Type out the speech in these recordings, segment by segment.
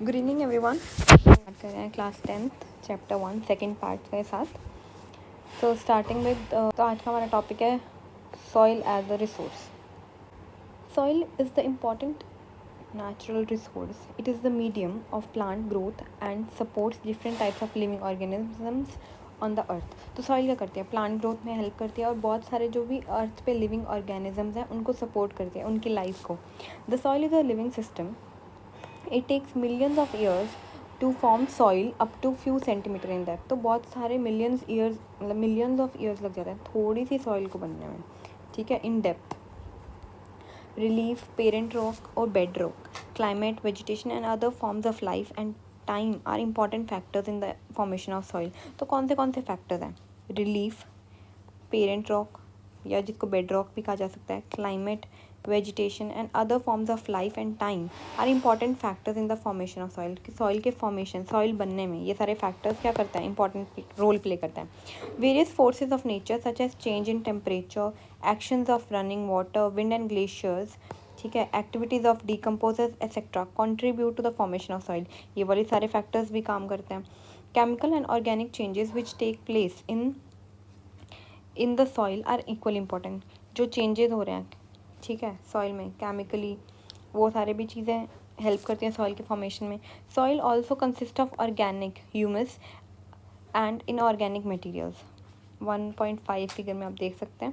Good evening everyone. Start कर रहे हैं class 10th chapter 1 second part के साथ। तो स्टार्टिंग विद तो आज का हमारा टॉपिक है soil as a resource. Soil is the important natural resource. It is the medium of plant growth and supports different types of living organisms on the earth. तो soil क्या करती है? Plant growth में help करती है और बहुत सारे जो भी अर्थ पे लिविंग ऑर्गेनिजम्स हैं उनको सपोर्ट करती है, उनकी लाइफ को। The soil is a living system. It takes millions of years to form soil up to few centimeter in depth. तो बहुत सारे millions of years लग जाते हैं थोड़ी सी सॉइल को बनने में, ठीक है। In depth, relief, parent rock or bedrock, climate, vegetation and other forms of life and time are important factors in the formation of soil. तो कौन से फैक्टर्स हैं? रिलीफ, पेरेंट रॉक या जिसको बेड रॉक भी कहा जा सकता है, climate, vegetation and other forms of life and time are important factors in the formation of soil. Soil के फॉर्मेशन, सॉइल बनने में ये सारे फैक्टर्स क्या करता है? इंपॉर्टेंट रोल प्ले करता है. Various forces of nature such as change in temperature, actions of running water, wind and glaciers, ठीक है, activities of decomposers etcetera contribute to the formation of soil. ये वाले सारे फैक्टर्स भी काम करते हैं. Chemical and organic changes which take place in the soil are equal important. जो चेंजेस हो रहे हैं, ठीक है, सॉइल में केमिकली, वो सारे भी चीज़ें हेल्प करती हैं सॉइल के फॉर्मेशन में. Soil also consist of organic humus and inorganic materials. 1.5 figure में आप देख सकते हैं.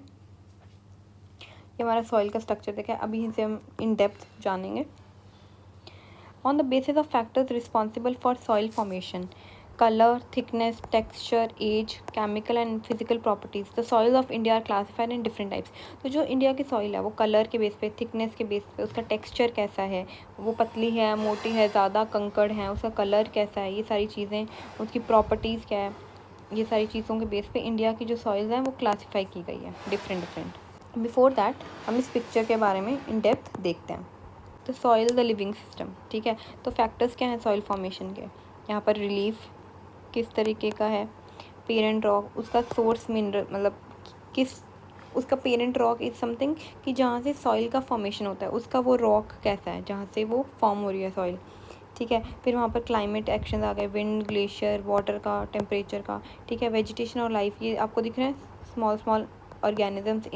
ये हमारा सॉइल का स्ट्रक्चर देखा है, अभी इसे हम इन डेप्थ जानेंगे. On the basis of factors responsible for soil formation, color, thickness, texture, age, chemical and physical properties. The soils of India are classified in different types. तो जो इंडिया की सॉइल है वो कलर के base पे, thickness के base पे, उसका टेक्सचर कैसा है, वो पतली है, मोटी है, ज़्यादा कंकड़ है, उसका कलर कैसा है, ये सारी चीज़ें, उसकी प्रॉपर्टीज़ क्या है, ये सारी चीज़ों के बेस पे इंडिया की जो सॉइल्स हैं वो क्लासीफाई की गई है डिफरेंट. बिफोर दैट हम इस पिक्चर के बारे में इन डेप्थ देखते हैं. तो सॉइल द लिविंग सिस्टम, ठीक है. तो फैक्टर्स क्या हैं सॉइल फॉर्मेशन के? यहाँ पर रिलीफ किस तरीके का है, पेरेंट रॉक, उसका सोर्स मिनरल, मतलब किस, उसका पेरेंट रॉक इज़ समथिंग कि जहाँ से सॉइल का फॉर्मेशन होता है, उसका वो रॉक कैसा है जहाँ से वो फॉर्म हो रही है सॉइल, ठीक है. फिर वहाँ पर क्लाइमेट एक्शन आ गए, विंड, ग्लेशियर, वाटर का, टेम्परेचर का, ठीक है. वेजिटेशन और लाइफ, ये आपको दिख रहे हैं स्मॉल ऑर्गेनिजम्स,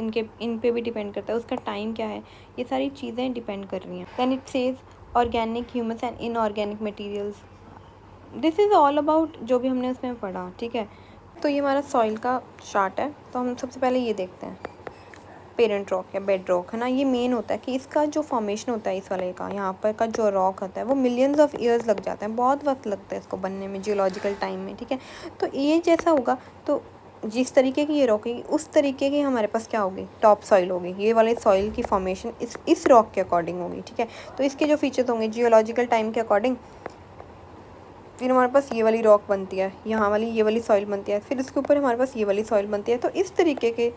इन पे भी डिपेंड करता है. उसका टाइम क्या है, ये सारी चीज़ें डिपेंड कर रही हैं. Then it says organic, humus and inorganic materials. This is all about जो भी हमने उसमें पढ़ा, ठीक है. तो ये हमारा सॉइल का चार्ट है. तो हम सबसे पहले ये देखते हैं पेरेंट रॉक या बेड रॉक, है ना. ये मेन होता है कि इसका जो फॉर्मेशन होता है इस वाले का, यहाँ पर का जो रॉक होता है वो मिलियंस ऑफ ईयर्स लग जाते हैं, बहुत वक्त लगता है इसको बनने में, जियोलॉजिकल टाइम में, ठीक है. तो ये जैसा होगा, तो जिस तरीके की ये रॉक होगी उस तरीके की हमारे पास क्या होगी, टॉप सॉइल होगी. ये वाले सॉइल की फॉर्मेशन इस रॉक के अकॉर्डिंग होगी, ठीक है. तो इसके जो फीचर्स होंगे जियोलॉजिकल टाइम के अकॉर्डिंग, फिर हमारे पास ये वाली रॉक बनती है, यहाँ वाली ये वाली सॉइल बनती है, फिर इसके ऊपर हमारे पास ये वाली सॉइल बनती है. तो इस तरीके के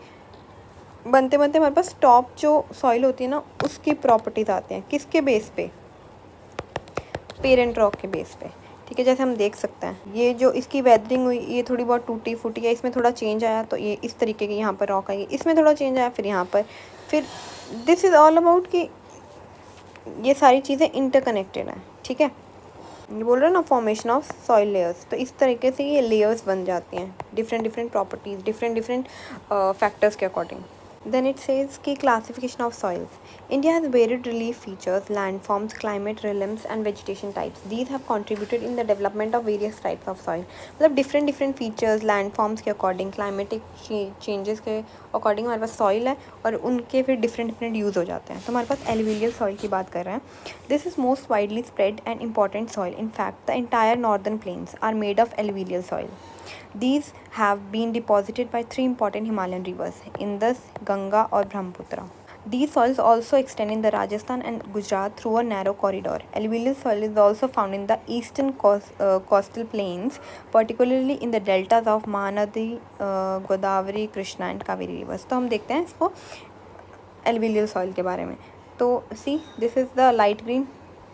बनते बनते हमारे पास टॉप जो सॉइल होती है ना, उसकी प्रॉपर्टीज आते हैं. किसके बेस पे? पेरेंट रॉक के बेस पे, ठीक है. जैसे हम देख सकते हैं ये जो इसकी वेदरिंग हुई, ये थोड़ी बहुत टूटी फूटी है, इसमें थोड़ा चेंज आया तो ये इस तरीके की यहाँ पर रॉक आई, इसमें थोड़ा चेंज आया, फिर यहाँ पर, फिर दिस इज़ ऑल अबाउट कि ये सारी चीज़ें इंटरकनेक्टेड हैं, ठीक है. ये बोल रहे हैं ना फॉर्मेशन ऑफ सॉइल लेयर्स. तो इस तरीके से ये लेयर्स बन जाती हैं डिफरेंट प्रॉपर्टीज़, डिफरेंट फैक्टर्स के अकॉर्डिंग. देन इट सेज की classification of soils. India has varied relief features, landforms, climate, realms and vegetation types. These have contributed in the development of various types of soil. मतलब different features, landforms के according, climatic changes के according हमारे पास soil है और उनके फिर different use हो जाते हैं. तो हमारे पास एलुवियल सॉइल की बात कर रहे हैं. This is most widely spread and important soil. In fact, the entire northern plains are made of alluvial soil. These have been deposited by three important Himalayan rivers, Indus, Ganga और Brahmaputra. These soils also extend in the Rajasthan and Gujarat through a narrow corridor. Alluvial soil is also found in the eastern coastal plains, particularly in the deltas of Mahanadi, Godavari, Krishna and Kaveri rivers. तो हम देखते हैं इसको alluvial soil के बारे में. तो see this is the light green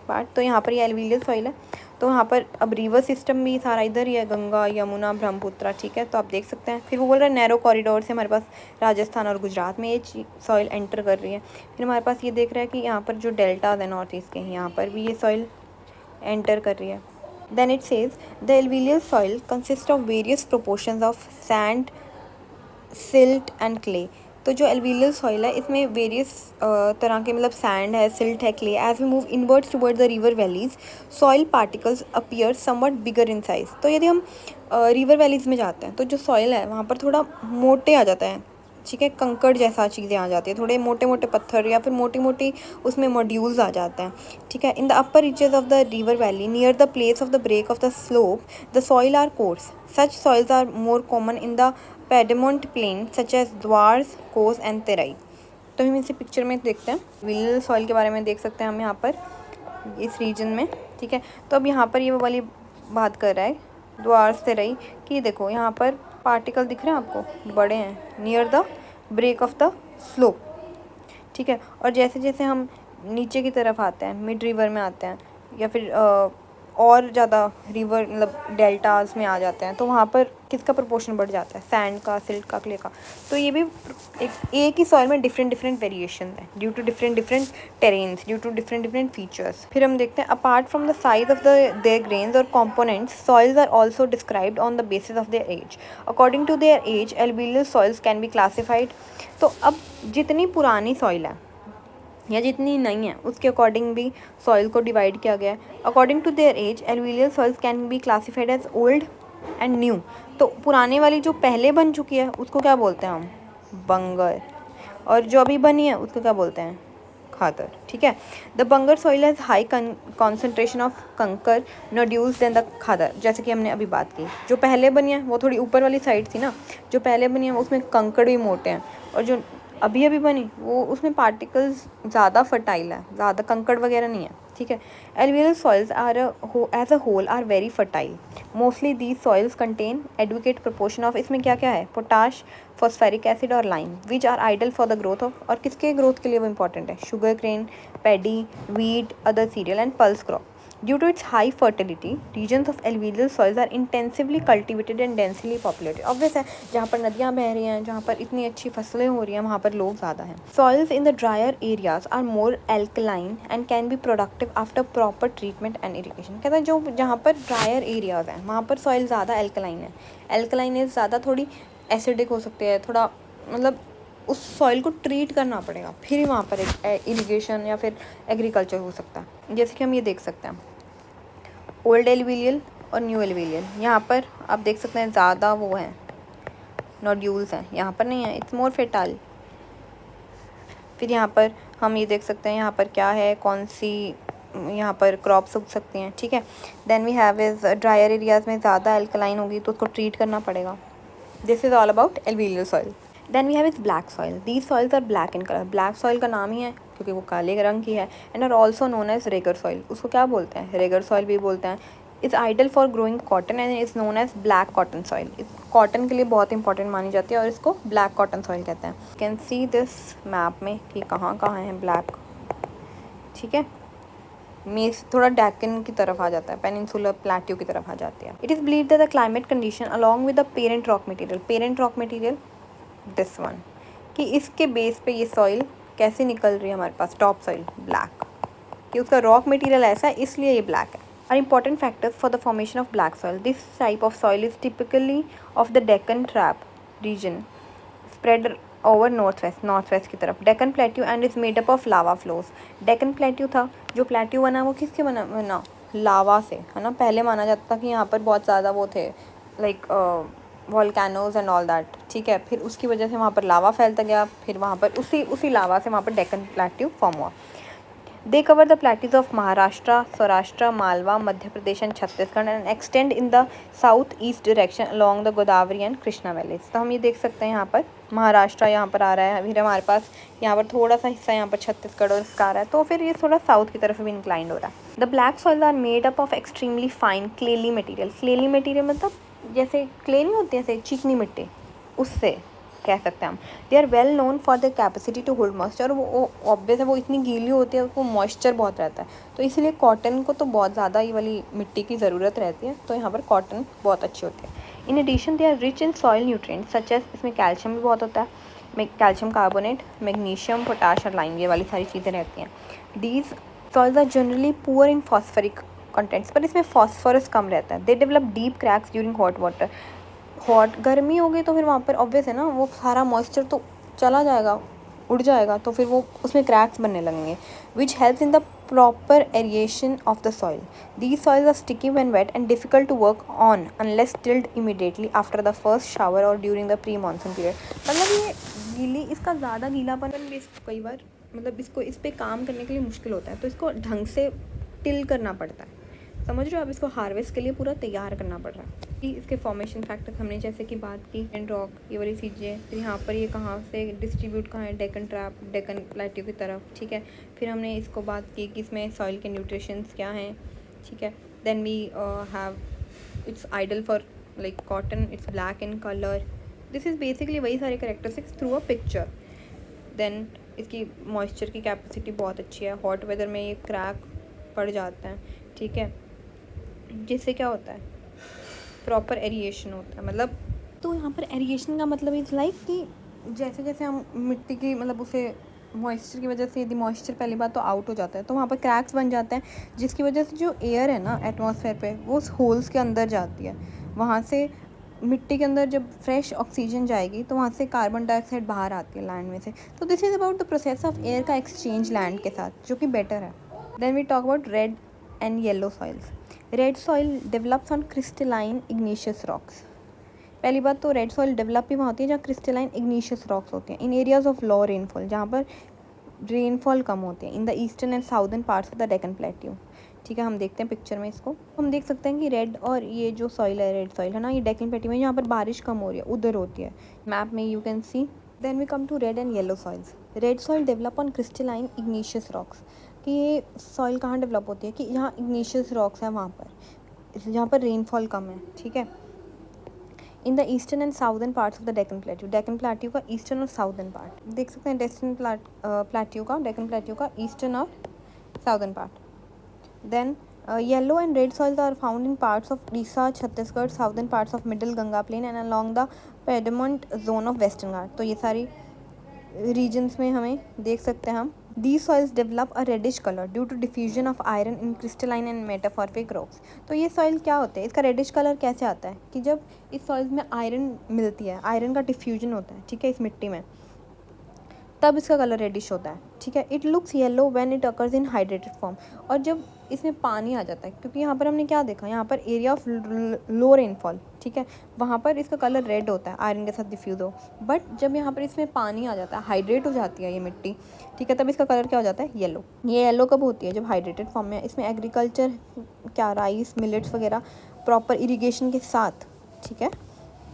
part. तो यहाँ पर ये एलुवियल सॉइल है. तो यहाँ पर अब रिवर सिस्टम भी सारा इधर ही है, गंगा, यमुना, ब्रह्मपुत्र, ठीक है. तो आप देख सकते हैं. फिर वो बोल रहे हैं नैरो कॉरिडोर से हमारे पास राजस्थान और गुजरात में ये सॉइल एंटर कर रही है. फिर हमारे पास ये देख रहा है कि यहाँ पर जो डेल्टाज है नॉर्थ ईस्ट के, यहाँ पर भी ये सॉइल एंटर कर रही है। Then it says the alluvial soil consist of various proportions of sand, silt and clay. तो जो एल्वियल सॉइल है इसमें वेरियस तरह के मतलब सैंड है, सिल्ट है, clay. As we move inwards toward the river valleys soil particles appear somewhat bigger in size. तो यदि हम रिवर वैलीज में जाते हैं तो जो सॉइल है वहाँ पर थोड़ा मोटे आ जाता है, ठीक है, कंकड़ जैसा चीज़ें आ जाती है, थोड़े मोटे मोटे पत्थर या फिर मोटी मोटी उसमें मॉड्यूल्स आ जाते हैं, ठीक है। In the upper reaches of the river valley near the place of the break of the slope the soil are coarse. Such soils are more common in the piedmont plain such as Duars, Chos and Terai. तो हम इसी picture में देखते हैं एल्वियल soil के बारे में, देख सकते हैं हम यहाँ पर इस रीजन में, ठीक है। तो अब यहाँ पर ये वो वाली बात कर रहा है द्वार्स तेराई कि देखो यहाँ पर पार्टिकल दिख रहे हैं आपको, बड़े हैं, near the break of the slope, ठीक है। और जैसे जैसे हम नीचे की तरफ आते हैं, मिड रिवर में आते हैं या फिर और ज़्यादा रिवर मतलब डेल्टाज में आ जाते हैं, तो वहाँ पर किसका प्रोपोर्शन बढ़ जाता है, सैंड का, सिल्ट का, क्ले का। तो ये भी एक ही सॉइल में डिफरेंट डिफरेंट वेरिएशन है due to different different terrains, due to different different features. फिर हम देखते हैं apart from the size of the their grains और components soils are also described on the basis of their age. According to their age alluvial soils can be classified. तो अब जितनी पुरानी soil है या जितनी नहीं है उसके अकॉर्डिंग भी सॉइल को डिवाइड किया गया है। According to their age alluvial soils can be classified as old and new. तो पुराने वाली जो पहले बन चुकी है उसको क्या बोलते हैं हम, बंगर, और जो अभी बनी है उसको क्या बोलते हैं, खादर, ठीक है। The Bangar soil has high concentration of कंकर नोड्यूल्स देन द खादर। जैसे कि हमने अभी बात की, जो पहले बनी है वो थोड़ी ऊपर वाली साइड थी ना, जो पहले बनी है उसमें कंकड़ भी मोटे हैं, और जो अभी अभी बनी वो उसमें पार्टिकल्स ज़्यादा फर्टाइल है, ज़्यादा कंकड़ वगैरह नहीं है, ठीक है। Alluvial soils are as a whole are very fertile. Mostly these soils contain adequate proportion of, इसमें क्या क्या है, पोटाश, फॉस्फेरिक एसिड और lime, which are ideal for the growth of, और किसके ग्रोथ के लिए वो इंपॉर्टेंट है, sugar cane, paddy, wheat, other cereal and pulse crop. Due to its high fertility, regions of alluvial soils are intensively cultivated and densely populated. Obvious है, जहाँ पर नदियाँ बह रही हैं, जहाँ पर इतनी अच्छी फसलें हो रही हैं, वहाँ पर लोग ज़्यादा हैं। Soils in the drier areas are more alkaline and can be productive after proper treatment and irrigation. कहता है जो जहाँ पर drier areas हैं वहाँ पर soil ज़्यादा alkaline है। alkaline ज़्यादा थोड़ी acidic हो सकती है, थोड़ा मतलब उस सॉइल को ट्रीट करना पड़ेगा, फिर वहाँ पर एक इरिगेशन या फिर एग्रीकल्चर हो सकता है। जैसे कि हम ये देख सकते हैं ओल्ड एल्वियल और न्यू एल्वियल, यहाँ पर आप देख सकते हैं ज़्यादा वो हैं नोड्यूल्स हैं, यहाँ पर नहीं है, इट्स मोर फर्टाइल। फिर यहाँ पर हम ये देख सकते हैं यहाँ पर क्या है, कौन सी यहाँ पर क्रॉप्स उग सकती हैं, ठीक है। Then we have is drier areas में ज़्यादा एल्कलाइन होगी तो उसको ट्रीट करना पड़ेगा। This is all about alluvial soil. Then we have is black soil. These soils are black in colour. Black soil का नाम ही है क्योंकि वो काले रंग की है, and are also known as regur soil. उसको क्या बोलते हैं, रेगर सॉइल भी बोलते हैं। It's ideal for growing cotton and is known as black cotton soil. Cotton के लिए बहुत इंपॉर्टेंट मानी जाती है और इसको ब्लैक कॉटन सॉइल कहते हैं। You can see this map में कि कहाँ कहाँ है ब्लैक, ठीक है। मेस थोड़ा डेक्कन की तरफ आ जाता है, पेनिनसुलर प्लेट्यू की तरफ आ जाती है। It is believe that the climate condition along with the parent rock material, parent rock material this one, कि इसके बेस पे ये सॉइल कैसे निकल रही है हमारे पास, टॉप सॉइल ब्लैक, कि उसका रॉक मटेरियल ऐसा है इसलिए ये ब्लैक है। Are important factors for the formation of black soil. This type of soil is typically of the Deccan trap region spread over north west की तरफ, Deccan plateau and is made up of lava flows. Deccan plateau था, जो plateau बना वो किसके बना लावा से, है ना। पहले माना जाता था कि यहाँ पर बहुत ज़्यादा वो थे like volcanoes and all that, ठीक है। फिर उसकी वजह से वहाँ पर लावा फैलता गया, फिर वहाँ पर उसी लावा से वहाँ पर डेक्कन प्लेट्यू फॉर्म हुआ। They cover the plateaus of Maharashtra, Saurashtra, Malwa, Madhya Pradesh and Chhattisgarh and extend in the south east direction along the Godavari and Krishna valleys. तो हम ये देख सकते हैं यहाँ पर महाराष्ट्र यहाँ पर आ रहा है, फिर हमारे पास यहाँ पर थोड़ा सा हिस्सा यहाँ पर छत्तीसगढ़ और इसका आ रहा है, तो फिर ये थोड़ा साउथ की तरफ भी इंक्लाइंड हो रहा है। The black soils are made up of extremely fine clayey material. Clayey material मतलब जैसे क्ले नहीं होती, ऐसे चिकनी मिट्टी, उससे कह सकते हैं हम। They are well known for the capacity to hold moisture. वो ऑब्वियस है, वो इतनी गीली होती है, उसको मॉइस्चर बहुत रहता है, तो इसलिए कॉटन को तो बहुत ज़्यादा ये वाली मिट्टी की ज़रूरत रहती है, तो यहाँ पर कॉटन बहुत अच्छी होती है। In addition they are rich in soil nutrients such as, इसमें कैल्शियम भी बहुत होता है, कैल्शियम कार्बोनेट, मैग्नीशियम, पोटाश और लाइम, ये वाली सारी चीज़ें रहती हैं। These soils are generally poor in phosphoric contents, पर इसमें फॉस्फोरस कम रहता है। They develop deep cracks during hot water. Hot गर्मी हो गई तो फिर वहाँ पर ऑब्वियस है ना, वो सारा मॉइस्चर तो चला जाएगा, उड़ जाएगा, तो फिर वो उसमें क्रैक्स बनने लगेंगे। Which helps in the proper aeration of the soil. These soils are sticky when wet and difficult to work on unless tilled immediately after the first shower or during the pre monsoon period. मतलब ये गीली, इसका ज़्यादा गीलापन भी कई बार मतलब इसको इस पर काम करने के लिए मुश्किल होता है, तो इसको ढंग से टिल करना पड़ता है। समझ रहे हो, अब इसको हार्वेस्ट के लिए पूरा तैयार करना पड़ रहा है। कि इसके फॉर्मेशन फैक्टर्स हमने जैसे कि बात की, एंड रॉक, ये वाली चीज़ें। फिर यहाँ पर ये कहाँ से डिस्ट्रीब्यूट कहाँ है, डेक्कन ट्रैप, डेक्कन प्लेट्यू की तरफ, ठीक है। फिर हमने इसको बात की कि इसमें सॉइल के न्यूट्रिशंस क्या हैं, ठीक है। Then we have it's ideal for like cotton, it's black in colour. This is basically वही सारे characteristics through a picture. Then इसकी मॉइस्चर की कैपेसिटी बहुत अच्छी है, हॉट वेदर में ये क्रैक पड़ जाते हैं, ठीक है, जिससे क्या होता है, प्रॉपर एरिएशन होता है। मतलब तो यहाँ पर एरिएशन का मतलब इज़ लाइक कि जैसे जैसे हम मिट्टी की मतलब उसे मॉइस्चर की वजह से, यदि मॉइस्चर पहली बात तो आउट हो जाता है तो वहाँ पर क्रैक्स बन जाते हैं, जिसकी वजह से जो एयर है ना एटमॉस्फेयर पे, वो उस होल्स के अंदर जाती है। वहाँ से मिट्टी के अंदर जब फ्रेश ऑक्सीजन जाएगी तो वहाँ से कार्बन डाइऑक्साइड बाहर आती है लैंड में से। तो this is about the process of air का एक्सचेंज लैंड के साथ, जो कि बेटर है। Then we talk about red and yellow soils. Red soil develops on crystalline igneous rocks. पहली बात तो रेड सॉइल डेवलप भी वहाँ होती है जहाँ क्रिस्टलाइन इग्नीशियस रॉक्स होते हैं। इन एरियाज ऑफ लो रेनफॉल, जहाँ पर रेनफॉल कम होते हैं। इन the eastern and southern parts of the Deccan plateau, ठीक है। हम देखते हैं पिक्चर में इसको, हम देख सकते हैं कि रेड और ये जो सॉइल है, रेड सॉइल है ना, ये डेक्कन प्लेट्यू में जहाँ पर बारिश कम हो रही है उधर होती है। मैप में you can see. Then we come to red and yellow soils. Red soil develop on crystalline igneous rocks. कि ये सॉइल कहाँ डेवलप होती है, कि यहाँ इग्नीशियस रॉक्स हैं वहाँ पर, जहाँ पर रेनफॉल कम है, ठीक है। In the eastern and southern parts of the Deccan plateau. Deccan plateau का ईस्टर्न और साउदर्न पार्ट देख सकते हैं। प्लेट्यू का, डेक्कन प्लेट्यू का ईस्टर्न और southern part. Then yellow and red soils are found in parts of Orissa, Chhattisgarh, southern parts of middle Ganga plain and along the piedmont zone of western Ghat. तो ये सारी रीजन्स में हमें देख सकते हैं हम। These soils develop a reddish color due to diffusion of iron in crystalline and metamorphic rocks। तो ये सॉइल क्या होते हैं, इसका रेडिश कलर कैसे आता है, कि जब इस सॉइल्स में आयरन मिलती है, आयरन का डिफ्यूजन होता है, ठीक है, इस मिट्टी में, तब इसका कलर रेडिश होता है, ठीक है। It looks yellow when it occurs in hydrated form. और जब इसमें पानी आ जाता है, क्योंकि यहाँ पर हमने क्या देखा, यहाँ पर एरिया ऑफ लो रेनफॉल, ठीक है, वहाँ पर इसका कलर रेड होता है, आयरन के साथ डिफ्यूज हो। बट जब यहाँ पर इसमें पानी आ जाता है, हाइड्रेट हो जाती है ये मिट्टी, ठीक है, तब इसका कलर क्या हो जाता है, येलो। ये येलो कब होती है, जब हाइड्रेटेड फॉर्म में इसमें एग्रीकल्चर क्या, राइस, मिलेट्स वगैरह प्रॉपर इरीगेशन के साथ, ठीक है,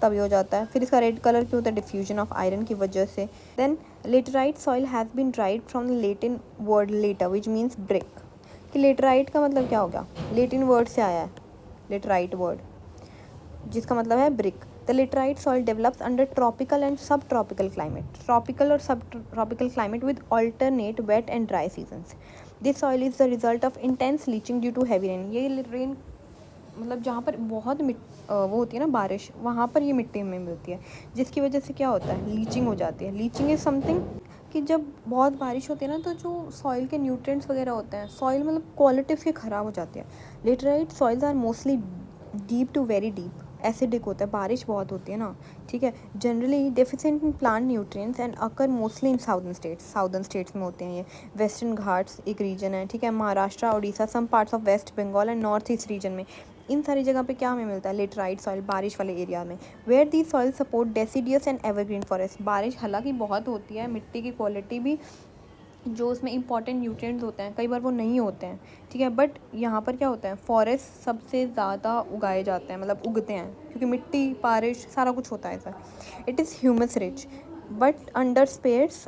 तभी हो जाता है। फिर इसका रेड कलर क्यों होता है, डिफ्यूजन ऑफ आयरन की वजह से। Then laterite soil has been derived from the Latin word later which means brick. कि लेटराइट का मतलब क्या हो गया, लेटिन वर्ड से आया है लेटराइट वर्ड, जिसका मतलब है brick. The laterite soil develops under tropical and सब ट्रॉपिकल क्लाइमेट। ट्रॉपिकल और सब tropical climate with alternate wet and dry seasons. This soil is the result of intense leaching due to heavy rain. ये rain मतलब जहाँ पर बहुत वो होती है ना बारिश, वहाँ पर ये मिट्टी में मिलती है, जिसकी वजह से क्या होता है, लीचिंग हो जाती है। लीचिंग इज़ समथिंग कि जब बहुत बारिश होती है ना, तो जो सॉइल के न्यूट्रिएंट्स वगैरह होते हैं, सॉइल मतलब क्वालिटी उसकी ख़राब हो जाती है। Laterite soils are mostly deep to very deep, acidic होता है, बारिश बहुत होती है ना, ठीक है। Generally deficient in plant nutrients and occur mostly in southern states में होते हैं ये। वेस्टर्न घाट्स एक रीजन है, ठीक है, Maharashtra, Orissa, some parts of west Bengal and north east region में, इन सारी जगह पे क्या हमें मिलता है, लेटराइट सॉइल, बारिश वाले एरिया में। Where the soil support deciduous and evergreen forest. बारिश हालांकि बहुत होती है, मिट्टी की क्वालिटी भी, जो उसमें इंपॉर्टेंट न्यूट्रिएंट्स होते हैं कई बार वो नहीं होते हैं, ठीक है। बट यहाँ पर क्या होता है, फॉरेस्ट सबसे ज़्यादा उगाए जाते हैं, मतलब उगते हैं, क्योंकि मिट्टी, बारिश, सारा कुछ होता है sir. It is humus rich but under sparse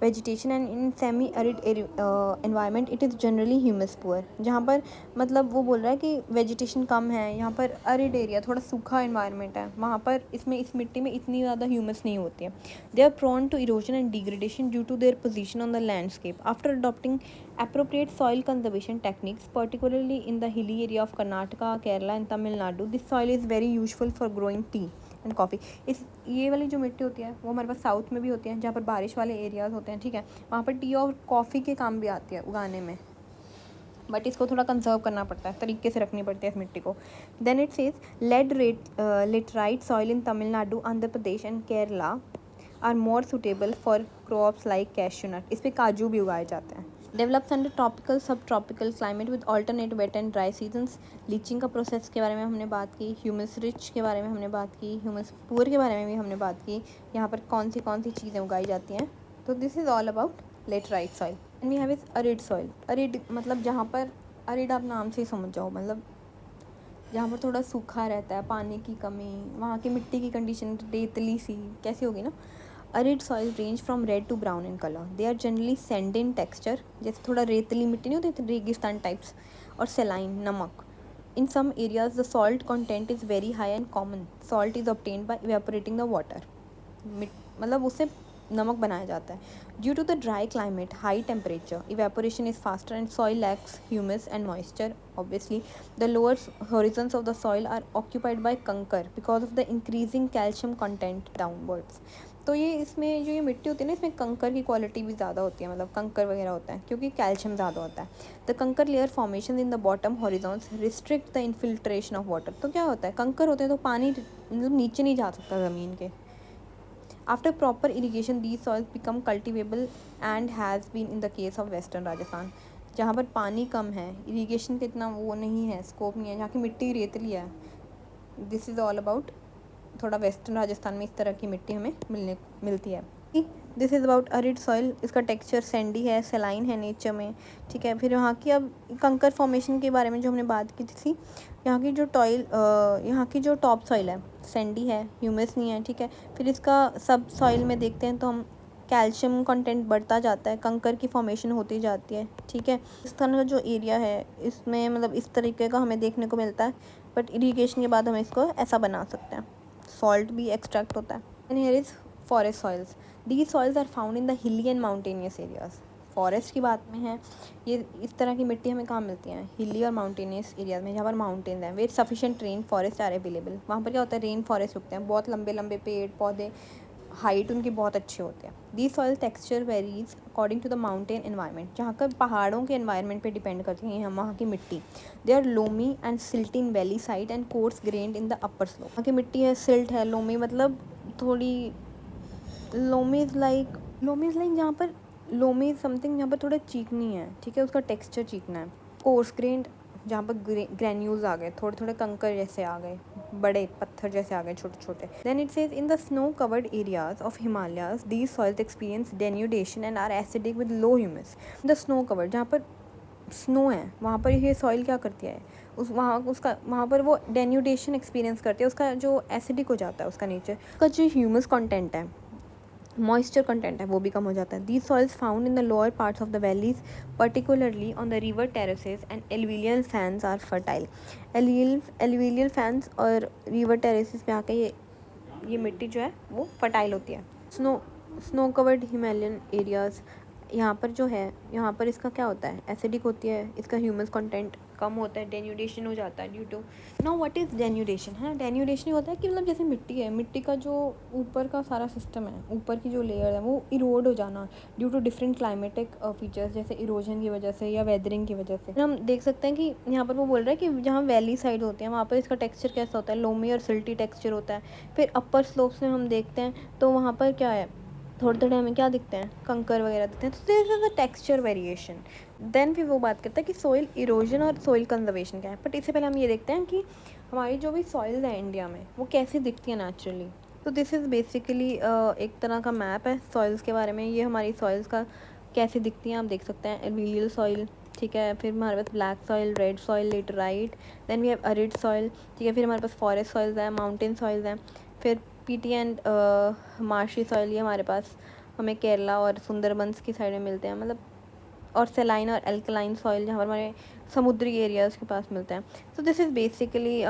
vegetation and in semi arid environment it is generally humus poor. जहाँ पर मतलब वो बोल रहा है कि वेजिटेशन कम है, यहाँ पर एरिड एरिया, थोड़ा सूखा एनवायरनमेंट है, वहाँ पर इसमें इस मिट्टी में इतनी ज़्यादा ह्यूमस नहीं होती है। They are prone to erosion and degradation due to their position on the landscape. After adopting appropriate soil conservation techniques, particularly in the hilly area of Karnataka, Kerala and Tamil Nadu, this soil is very useful for growing tea and coffee. इस ये वाली जो मिट्टी होती है वो हमारे पास south में भी होती है, जहाँ पर बारिश वाले एरियाज़ होते हैं, ठीक है, वहाँ पर टी और कॉफ़ी के काम भी आती है उगाने में। बट इसको थोड़ा कंजर्व करना पड़ता है, तरीके से रखनी पड़ती है इस मिट्टी को. Then it says red laterite soil in Tamil Nadu, Andhra Pradesh and Kerala are more suitable for crops like cashew nut. इस पर काजू भी उगाए जाते हैं. Develops under tropical sub tropical climate with alternate wet and dry seasons. Leaching का प्रोसेस के बारे में हमने बात की, ह्यूमस रिच के बारे में हमने बात की, ह्यूमस पुअर के बारे में भी हमने बात की, यहाँ पर कौन सी चीज़ें उगाई जाती हैं. तो this is all about laterite soil. And we have is arid soil. Arid मतलब जहाँ पर, अरिड आप नाम से ही समझ जाओ, मतलब जहाँ पर थोड़ा सूखा रहता है, पानी की कमी, वहाँ की मिट्टी की कंडीशन रेतली सी कैसी होगी ना. Arid soil range from red to brown in colour. They are generally sand in texture, जैसे थोड़ा रेतली मिट्टी नहीं होती, रेगिस्तान टाइप्स, और सेलाइन नमक. In some areas the salt content is very high and common. Salt is obtained by evaporating the water. मतलब उससे नमक बनाया जाता है. Due to the dry climate, high temperature, evaporation is faster and soil lacks humus and moisture. Obviously the lower horizons of the soil are occupied by कंकर because of the increasing calcium content downwards. तो ये इसमें जो ये मिट्टी होती है ना, इसमें कंकर की क्वालिटी भी ज़्यादा होती है, मतलब कंकर वगैरह होता है क्योंकि कैल्शियम ज़्यादा होता है. द कंकर layer formation in the bottom horizons restrict the infiltration of water. तो क्या होता है, कंकर होते हैं तो पानी मतलब नीचे नहीं जा सकता ज़मीन के. After proper irrigation, these soils become cultivable and has been in the case of western Rajasthan. जहाँ पर पानी कम है, इरीगेशन का इतना वो नहीं है, स्कोप नहीं है, जहाँ की मिट्टी रेतली है. दिस इज़ ऑल अबाउट, थोड़ा वेस्टर्न राजस्थान में इस तरह की मिट्टी हमें मिलती है. This is about arid soil. इसका टेक्सचर सैंडी है, सेलाइन है नेचर में. ठीक है, फिर यहाँ की अब कंकर फॉर्मेशन के बारे में जो हमने बात की थी, यहाँ की जो टॉप सॉइल है सैंडी है, ह्यूमस नहीं है. ठीक है, फिर इसका सब सॉइल में देखते हैं तो हम कैल्शियम कंटेंट बढ़ता जाता है, कंकर की फॉर्मेशन होती जाती है. ठीक है, इस तरह का जो एरिया है इसमें मतलब इस तरीके का हमें देखने को मिलता है. बट इरीगेशन के बाद हम इसको ऐसा बना सकते हैं, सॉल्ट भी एक्सट्रैक्ट होता है. And here is forest soils. These soils are found in the hilly and mountainous areas. Forest की बात में है, ये इस तरह की मिट्टी हमें कहाँ मिलती हैं, हिली और माउंटेनियस एरियाज में, जहाँ पर माउंटेन्स हैं. Where sufficient rain forest are available. वहाँ पर क्या होता है, रेन फॉरेस्ट उगते हैं, बहुत लंबे लंबे पेड़ पौधे, हाइट उनकी बहुत अच्छी होती है. These soil texture varies according to the mountain environment. जहाँ का पहाड़ों के एनवायरनमेंट पे डिपेंड करती हैं वहाँ की मिट्टी. They are loamy and silty in valley side and coarse grained in the upper slope. वहाँ की मिट्टी है, सिल्ट है, लोमी मतलब थोड़ी, लोमी इज़ लाइक जहाँ पर लोमी इज़ समथिंग जहाँ पर थोड़ा चीकनी है. ठीक है, उसका टेक्सचर चीकना है. कोर्स ग्रेन्ड जहाँ पर ग्रैन्यूल्स आ गए, थोड़े थोड़े कंकर जैसे आ गए, बड़े पत्थर जैसे आ गए छोटे छोटे. Then it says in the snow covered areas of Himalayas these soils experience denudation and are acidic with low humus. The snow covered, जहाँ पर स्नो है वहाँ पर ये सॉइल क्या करती है, वहाँ पर वो डेन्यूडेशन एक्सपीरियंस करती है, उसका जो एसिडिक हो जाता है उसका नेचर, उसका जो ह्यूमस कंटेंट है, मॉइस्चर कंटेंट है, वो भी कम हो जाता है. These soils found in the lower parts of the valleys particularly on the river terraces and alluvial fans are fertile. Alluvial fans और रिवर टेरेसेस पे आके ये मिट्टी जो है वो फर्टाइल होती है. स्नो कवर्ड हिमालयन एरियाज, यहाँ पर जो है, यहाँ पर इसका क्या होता है, एसिडिक होती है, इसका ह्यूमस कंटेंट कम होता है, डेन्यूडेशन हो जाता है due to. Now what is denudation है, डेन्यूडेशन होता है कि मतलब जैसे मिट्टी है, मिट्टी का जो ऊपर का सारा सिस्टम है, ऊपर की जो लेयर है वो इरोड हो जाना due to different climatic features, जैसे इरोजन की वजह से या वेदरिंग की वजह से. हम देख सकते हैं कि यहाँ पर वो बोल रहा है कि जहाँ वैली साइड होते हैं वहाँ पर इसका टेक्सचर कैसा होता है, लोमी और सिल्टी टेक्सचर होता है. फिर अपर स्लोप्स में हम देखते हैं तो वहाँ पर क्या है, थोड़े थोड़े हमें क्या दिखते हैं, कंकर वगैरह दिखते हैं. तो this is the texture variation. Then फिर वो बात करता है कि सॉइल इरोजन और सॉइल कंजर्वेशन क्या है. बट इससे पहले हम ये देखते हैं कि हमारी जो भी सॉइल है इंडिया में वो कैसी दिखती है नेचुरली. तो दिस इज़ बेसिकली एक तरह का मैप है सॉइल्स के बारे में. ये हमारी सॉइल्स का कैसे दिखती हैं आप देख सकते हैं. एलुवियल सॉइल, ठीक है, फिर हमारे पास black soil, red soil, laterite, then we have arid soil. ठीक है, फिर हमारे पास फॉरेस्ट सॉइल्स हैं, माउंटेन सॉइल्स हैं, फिर पीटी एंड मार्शी सॉइल, ये हमारे पास हमें केरला और सुंदरबंस की साइड में मिलते हैं, मतलब, और सेलाइन और एल्कलाइन सॉइल जहाँ पर हमारे समुद्री एरियाज़ के पास मिलते हैं. So this is basically.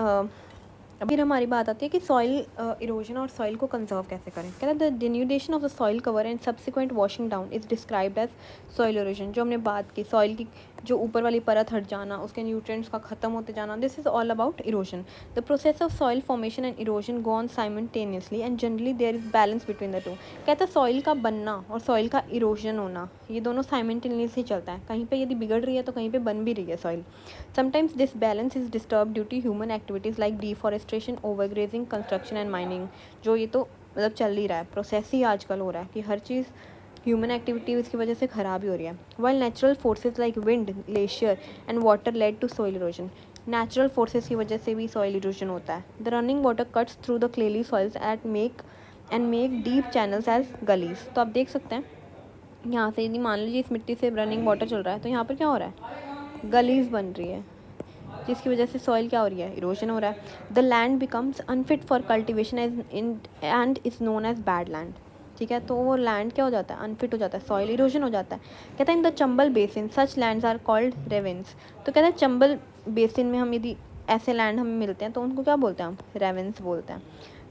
फिर हमारी बात आती है कि सॉइल इरोजन और सॉइल को कंजर्व कैसे करें. कहते हैं the denudation of the soil cover and subsequent washing down is described as soil erosion. जो हमने बात की सॉइल की जो ऊपर वाली परत हट जाना, उसके न्यूट्रिएंट्स का ख़त्म होते जाना, this is all about erosion. The process of soil formation and erosion go on simultaneously and generally there is balance between the two. कहता है सॉइल का बनना और सॉइल का इरोजन होना, ये दोनों साइमल्टेनियसली चलता है. कहीं पे यदि बिगड़ रही है तो कहीं पे बन भी रही है soil. Sometimes this balance is disturb due to human activities like deforestation, overgrazing, construction and mining. जो ये तो मतलब चल ही रहा है, प्रोसेस ही आजकल हो रहा है कि हर चीज़ ह्यूमन एक्टिविटीज़ की वजह से ख़राब ही हो रही है. While natural forces like wind, glacier and water lead to soil erosion. Natural forces की वजह से भी सॉइल इरोजन होता है. The running water cuts through the clayey soils and make deep channels as gullies. तो आप देख सकते हैं यहाँ से यदि मान लीजिए इस मिट्टी से रनिंग वाटर चल रहा है तो यहाँ पर क्या हो रहा है, गलीज बन रही है, जिसकी वजह से सॉइल क्या हो रही है, इरोजन हो रहा है. The land becomes unfit for cultivation and is known as bad land. ठीक है, तो वो लैंड क्या हो जाता है, अनफिट हो जाता है, सॉइल इरोजन हो जाता है. कहता है in the Chambal basin such lands are called ravines. तो कहता है चंबल बेसिन में हम यदि ऐसे लैंड हमें मिलते हैं तो उनको क्या बोलते हैं हम, रेवेंस बोलते हैं.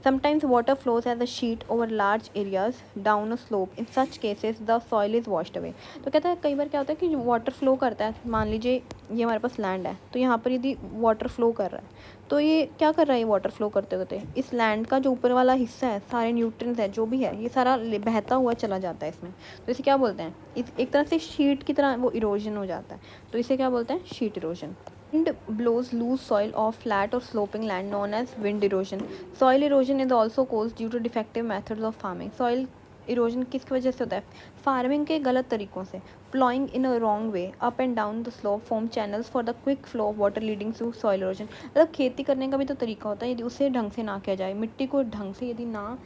Sometimes water flows as a sheet over large areas down a slope. In such cases, the soil is washed away. तो कहता है कई बार क्या होता है कि वाटर फ्लो करता है. मान लीजिए ये हमारे पास लैंड है, तो यहाँ पर यदि वाटर फ्लो कर रहा है तो ये क्या कर रहा है, ये वाटर फ्लो करते होते इस लैंड का जो ऊपर वाला हिस्सा है, सारे न्यूट्रिएंट्स है जो भी है, ये सारा बहता हुआ चला जाता है इसमें. तो इसे क्या बोलते हैं, एक तरह से शीट की तरह वो इरोजन हो जाता है. तो इसे क्या बोलते हैं, sheet erosion. Wind blows loose soil off flat or sloping land known as wind erosion. Soil erosion is also caused due to defective methods of farming. Soil erosion किसकी वजह से होता है, फार्मिंग के गलत तरीक़ों से. Plowing in a wrong way up and down the slope form channels for the quick flow of water leading to soil erosion. मतलब खेती करने का भी तो तरीका होता है, यदि उसे ढंग से ना किया जाए, मिट्टी को ढंग से यदि ना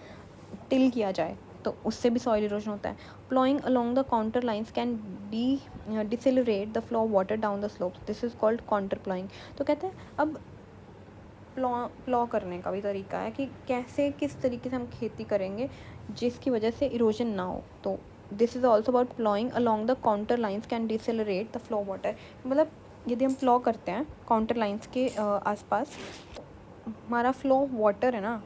टिल किया जाए तो उससे भी सॉइल इरोजन होता है. Ploughing along the contour lines can decelerate the flow of water down the slope. This is called contour ploughing. तो कहते हैं अब प्लॉ करने का भी तरीका है कि कैसे किस तरीके से हम खेती करेंगे जिसकी वजह से इरोजन ना हो. तो this is also about ploughing along the contour lines can decelerate the flow of water. मतलब यदि हम प्लॉ करते हैं काउंटर लाइन्स के आसपास, हमारा फ्लो ऑफ वाटर है ना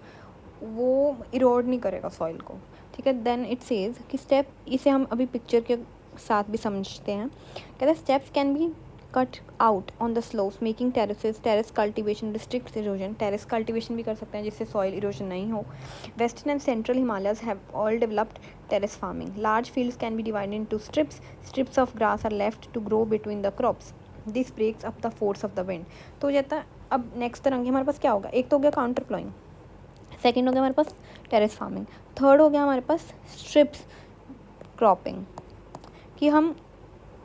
वो इरोड नहीं करेगा सॉइल को. ठीक है, देन इट सेज कि स्टेप, इसे हम अभी पिक्चर के साथ भी समझते हैं. कहते हैं steps can be cut out on the slopes making terraces. Terrace cultivation restricts erosion. Terrace cultivation भी कर सकते हैं जिससे सॉइल इरोजन नहीं हो. Western and central Himalayas have all developed terrace farming. Large fields can be divided into strips. Strips of grass are left to grow between the crops. This breaks up the force of the wind. तो जाता है अब next तरंगे हमारे पास क्या होगा, एक तो हो गया काउंटर प्लॉइंग, सेकेंड हो गया हमारे पास टेरेस फार्मिंग, थर्ड हो गया हमारे पास स्ट्रिप्स क्रॉपिंग, कि हम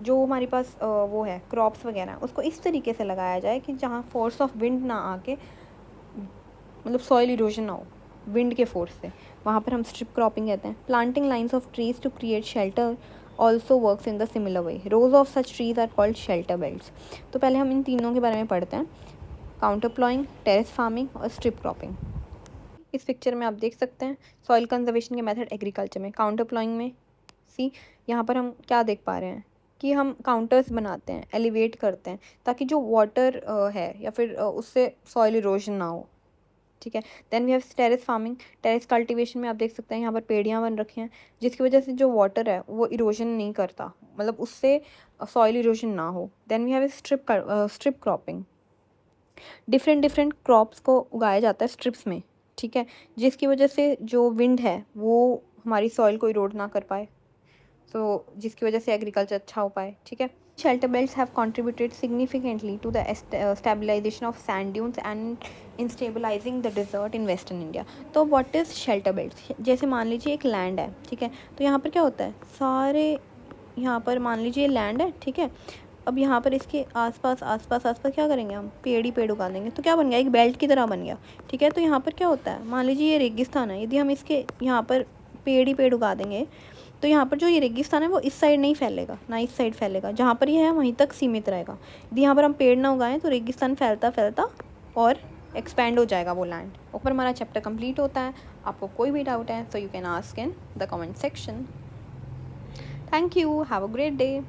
जो हमारे पास वो है क्रॉप्स वगैरह उसको इस तरीके से लगाया जाए कि जहाँ फोर्स ऑफ विंड ना आके मतलब सॉइल इरोजन ना हो विंड के फोर्स से, वहाँ पर हम स्ट्रिप क्रॉपिंग कहते हैं. Planting lines of trees to create shelter also works in the similar way. Rows of such trees are called shelter belts. तो पहले हम इन तीनों के बारे में पढ़ते हैं, काउंटर प्लॉइंग, टेरेस फार्मिंग और स्ट्रिप क्रॉपिंग. इस पिक्चर में आप देख सकते हैं सॉइल कंजर्वेशन के मेथड एग्रीकल्चर में. काउंटर प्लॉइंग में यहाँ पर हम क्या देख पा रहे हैं कि हम काउंटर्स बनाते हैं, एलिवेट करते हैं ताकि जो वाटर है या फिर उससे सॉइल इरोजन ना हो. ठीक है, then we have terrace farming. Terrace cultivation में आप देख सकते हैं यहाँ पर पेड़ियाँ बन रखी हैं जिसकी वजह से जो वाटर है वो इरोजन नहीं करता, मतलब उससे सॉइल इरोजन ना हो. Then we have strip cropping. Different crops को उगाया जाता है स्ट्रिप्स में. ठीक है, जिसकी वजह से जो विंड है वो हमारी सॉइल को इरोड ना कर पाए, तो जिसकी वजह से एग्रीकल्चर अच्छा हो पाए. ठीक है, shelter belts have contributed significantly to the stabilisation of sand dunes and in stabilising the desert in western India. तो व्हाट इज़ शेल्टर बेल्ट्स, जैसे मान लीजिए एक लैंड है. ठीक है, तो यहाँ पर क्या होता है, सारे यहाँ पर मान लीजिए लैंड है. ठीक है, अब यहाँ पर इसके आसपास क्या करेंगे हम, पेड़ ही पेड़ उगा देंगे, तो क्या बन गया, एक बेल्ट की तरह बन गया. ठीक है, तो यहाँ पर क्या होता है, मान लीजिए ये रेगिस्तान है, यदि हम इसके यहाँ पर पेड़ ही पेड़ उगा देंगे तो यहाँ पर जो ये रेगिस्तान है वो इस साइड नहीं फैलेगा ना इस साइड फैलेगा, जहाँ पर ये है वहीं तक सीमित रहेगा. यदि यहाँ पर हम पेड़ ना उगाएं तो रेगिस्तान फैलता और एक्सपैंड हो जाएगा वो लैंड. ऊपर हमारा चैप्टर कंप्लीट होता है. आपको कोई भी डाउट है तो you can ask in the comment section. Thank you, have a great day.